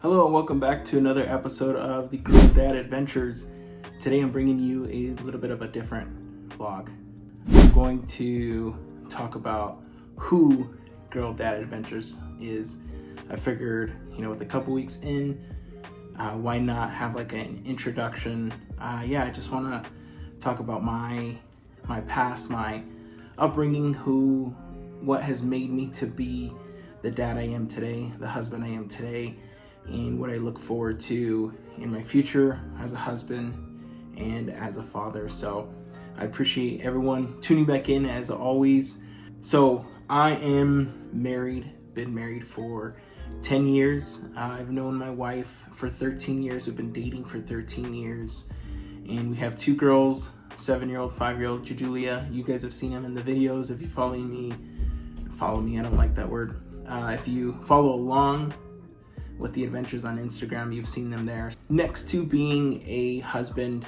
Hello and welcome back to another episode of the Girl Dad Adventures. Today I'm bringing you a little bit of a different vlog. I'm going to talk about who Girl Dad Adventures is. I figured, with a couple weeks in, why not have like an introduction? I just want to talk about my past, my upbringing, what has made me to be the dad I am today, the husband I am today, and what I look forward to in my future as a husband and as a father. So I appreciate everyone tuning back in as always. So I am married, been married for 10 years. I've known my wife for 13 years. We've been dating for 13 years. And we have two girls, 7-year-old, 5-year-old, Julia. You guys have seen them in the videos. If you follow me, I don't like that word. If you follow along with the adventures on Instagram, you've seen them there. Next to being a husband,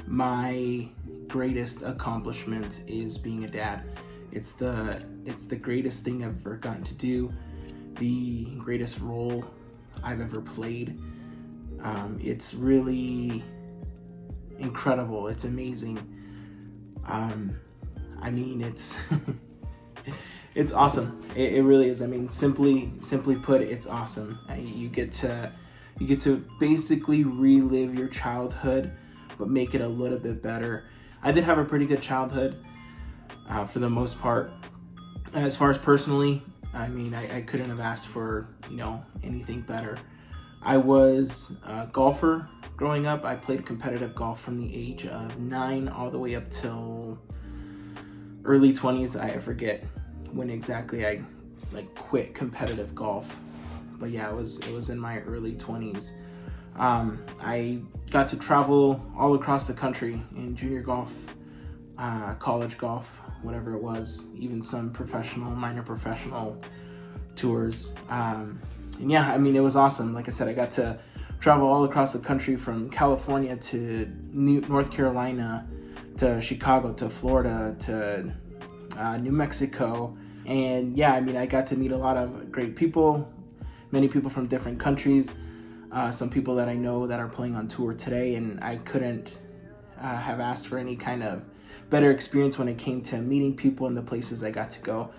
my greatest accomplishment is being a dad. It's the greatest thing I've ever gotten to do, the greatest role I've ever played. It's really incredible. It's amazing. It's it's awesome. It really is. Simply put, it's awesome. You get to basically relive your childhood, but make it a little bit better. I did have a pretty good childhood, for the most part. As far as personally, I couldn't have asked for anything better. I was a golfer growing up. I played competitive golf from the age of 9 all the way up till early 20s. I forget when exactly I quit competitive golf, but yeah, it was in my early 20s. I got to travel all across the country in junior golf, college golf, whatever it was, even some minor professional tours. It was awesome. Like I said, I got to travel all across the country, from California to North Carolina to Chicago to Florida to New Mexico. And I got to meet a lot of great people, many people from different countries, some people that I know that are playing on tour today, and I couldn't have asked for any kind of better experience when it came to meeting people and the places I got to go.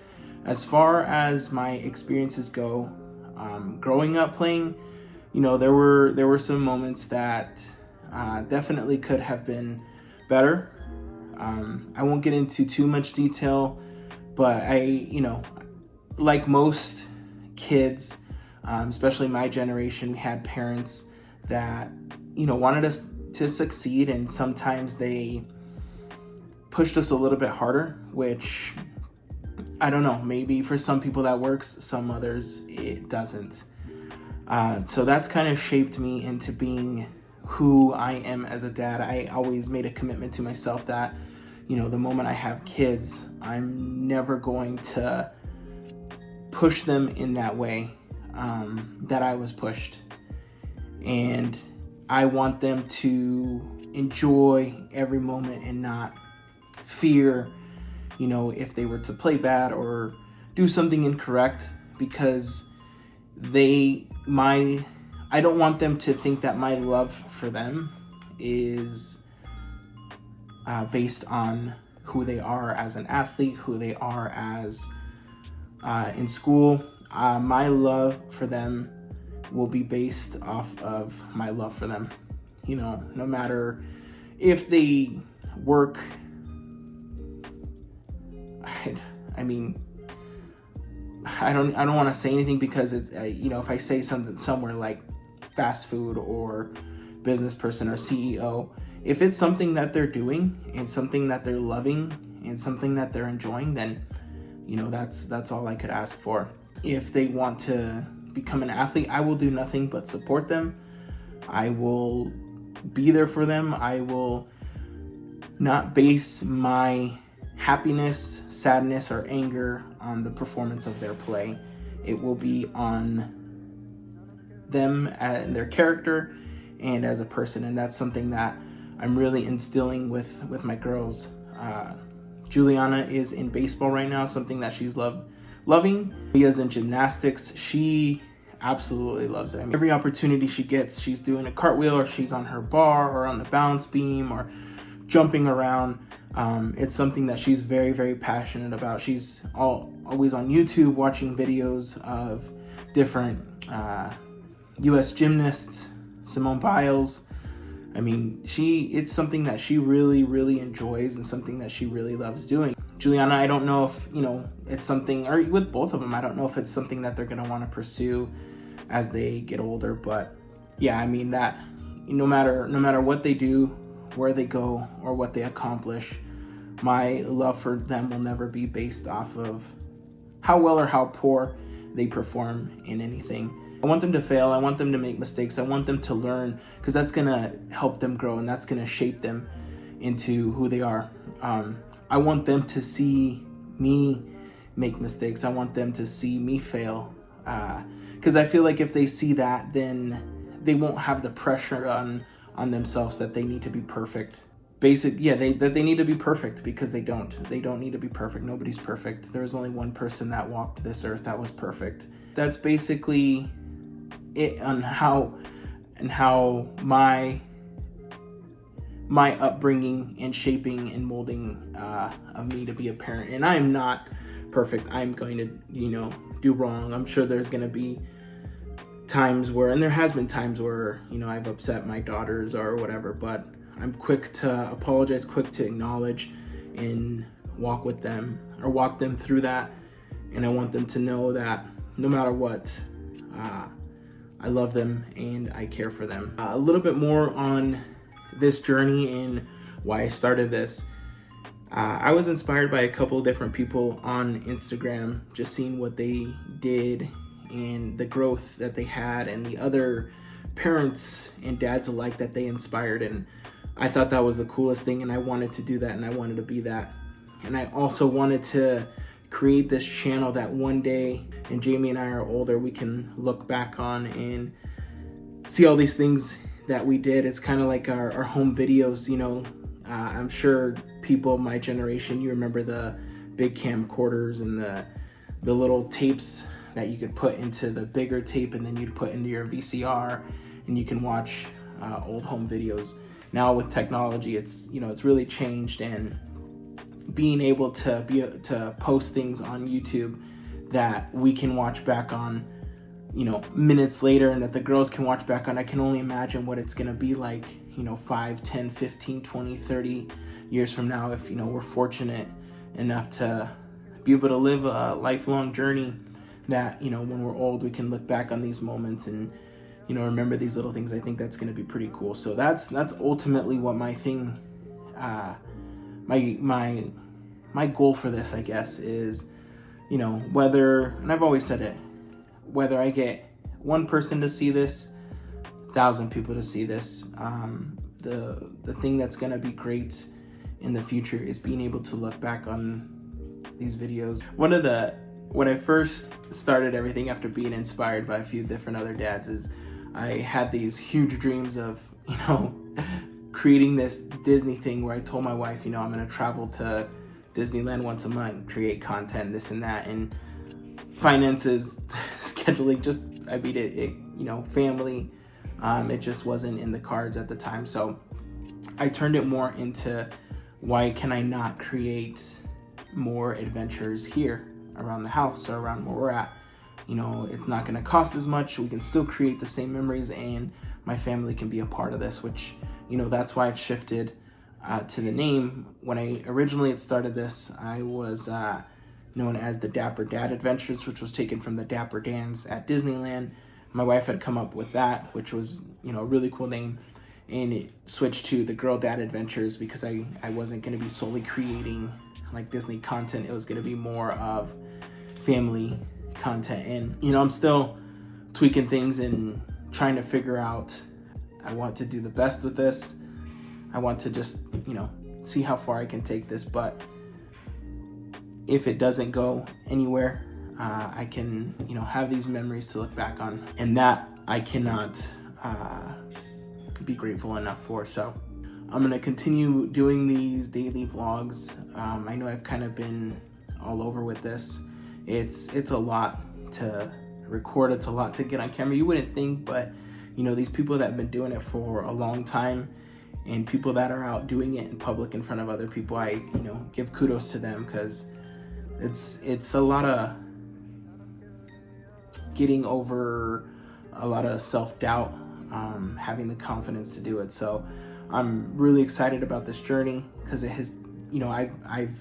As far as my experiences go, growing up playing, there were some moments that definitely could have been better. I won't get into too much detail, but like most kids, especially my generation, we had parents that, wanted us to succeed, and sometimes they pushed us a little bit harder, which, I don't know, maybe for some people that works, some others it doesn't. So that's kind of shaped me into being who I am as a dad. I always made a commitment to myself that, the moment I have kids, I'm never going to push them in that way that I was pushed. And I want them to enjoy every moment and not fear, if they were to play bad or do something incorrect, because I don't want them to think that my love for them is based on who they are as an athlete, who they are as in school. My love for them will be based off of my love for them. No matter if they work, I don't want to say anything, because it's if I say something somewhere like fast food or business person or CEO, if it's something that they're doing and something that they're loving and something that they're enjoying, then that's all I could ask for. If they want to become an athlete, I will do nothing but support them. I will be there for them. I will not base my happiness, sadness, or anger on the performance of their play. It will be on them and their character and as a person, and that's something that I'm really instilling with my girls. Juliana is in baseball right now, something that she's loving. Leah's in gymnastics. She absolutely loves it. I mean, every opportunity she gets, she's doing a cartwheel, or she's on her bar, or on the balance beam, or jumping around. It's something that she's very, very passionate about. She's always on YouTube watching videos of different U.S. gymnasts, Simone Biles. I mean, it's something that she really, really enjoys, and something that she really loves doing. Juliana, I don't know if, it's something, or with both of them, I don't know if it's something that they're going to want to pursue as they get older. But yeah, I mean, that no matter what they do, where they go, or what they accomplish, my love for them will never be based off of how well or how poor they perform in anything. I want them to fail. I want them to make mistakes. I want them to learn, because that's going to help them grow, and that's going to shape them into who they are. I want them to see me make mistakes. I want them to see me fail. Because I feel like if they see that, then they won't have the pressure on themselves that they need to be perfect. That they need to be perfect, because they don't need to be perfect. Nobody's perfect. There was only one person that walked this earth that was perfect. That's basically it on how my upbringing and shaping and molding of me to be a parent. And I am not perfect. I'm going to do wrong. I'm sure there's going to be times where, and there has been times where I've upset my daughters or whatever, but I'm quick to apologize, quick to acknowledge, and walk them through that. And I want them to know that no matter what, I love them and I care for them. A little bit more on this journey and why I started this. I was inspired by a couple of different people on Instagram, just seeing what they did and the growth that they had, and the other parents and dads alike that they inspired. And I thought that was the coolest thing, and I wanted to do that, and I wanted to be that. And I also wanted to create this channel that one day, and Jamie and I are older, we can look back on and see all these things that we did. It's kind of like our home videos, I'm sure people of my generation, you remember the big camcorders and the little tapes that you could put into the bigger tape, and then you'd put into your VCR, and you can watch old home videos. Now with technology, it's really changed, and being able to post things on YouTube that we can watch back on, minutes later, and that the girls can watch back on, I can only imagine what it's going to be like, 5, 10, 15, 20, 30 years from now, if, we're fortunate enough to be able to live a lifelong journey that, when we're old, we can look back on these moments and, remember these little things. I think that's going to be pretty cool. So that's ultimately what my thing, my goal for this, I guess, is, whether, and I've always said it, whether I get one person to see this, 1,000 people to see this, the thing that's going to be great in the future is being able to look back on these videos. When I first started everything after being inspired by a few different other dads, is I had these huge dreams of, creating this Disney thing where I told my wife, I'm going to travel to Disneyland once a month, create content, this and that, and finances, scheduling, family, it just wasn't in the cards at the time. So I turned it more into, why can I not create more adventures here around the house or around where we're at? It's not going to cost as much. We can still create the same memories, and my family can be a part of this, which, that's why I've shifted to the name. When I originally had started this, I was known as the Dapper Dad Adventures, which was taken from the Dapper Dans at Disneyland. My wife had come up with that, which was, a really cool name. And it switched to the Girl Dad Adventures, because I wasn't going to be solely creating like Disney content. It was going to be more of family content. And, I'm still tweaking things and trying to figure out, I want to do the best with this. I want to just, see how far I can take this. But if it doesn't go anywhere, I can, have these memories to look back on. And that I cannot be grateful enough for. So I'm going to continue doing these daily vlogs. I know I've kind of been all over with this. It's a lot to record. It's a lot to get on camera. You wouldn't think, but you know, these people that have been doing it for a long time, and people that are out doing it in public in front of other people, I, you know, give kudos to them, because it's a lot of getting over a lot of self-doubt, having the confidence to do it. So I'm really excited about this journey, because it has, you know, I've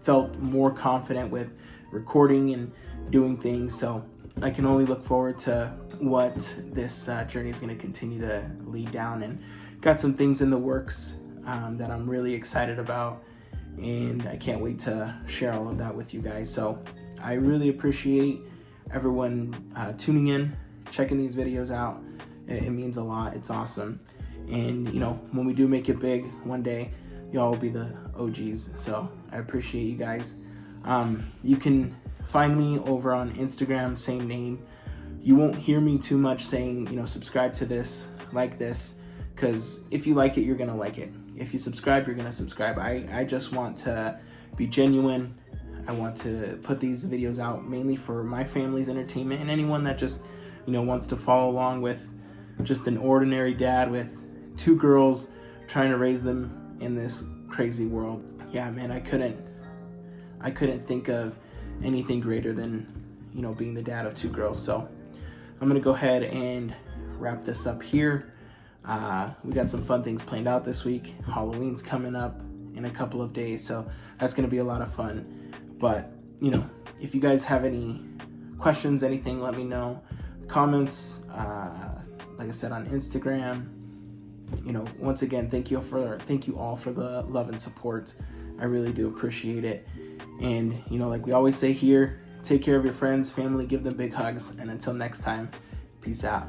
felt more confident with recording and doing things. So I can only look forward to what this journey is going to continue to lead down, and got some things in the works that I'm really excited about, and I can't wait to share all of that with you guys. So I really appreciate everyone tuning in, checking these videos out. It means a lot. It's awesome. And you know, when we do make it big one day, y'all will be the OGs. So I appreciate you guys. You can find me over on Instagram, same name. You won't hear me too much saying, you know, subscribe to this, like this, because if you like it, you're gonna like it. If you subscribe, you're gonna subscribe. I just want to be genuine. I want to put these videos out mainly for my family's entertainment, and anyone that just, you know, wants to follow along with just an ordinary dad with 2 girls trying to raise them in this crazy world. Yeah, man, I couldn't think of anything greater than, you know, being the dad of 2 girls. So I'm gonna go ahead and wrap this up here. We got some fun things planned out this week. Halloween's coming up in a couple of days, so that's gonna be a lot of fun. But you know, if you guys have any questions, anything, let me know. Comments, like I said, on Instagram. You know, once again, thank you all for the love and support. I really do appreciate it. And you know, like we always say here, take care of your friends, family, give them big hugs, and until next time, peace out.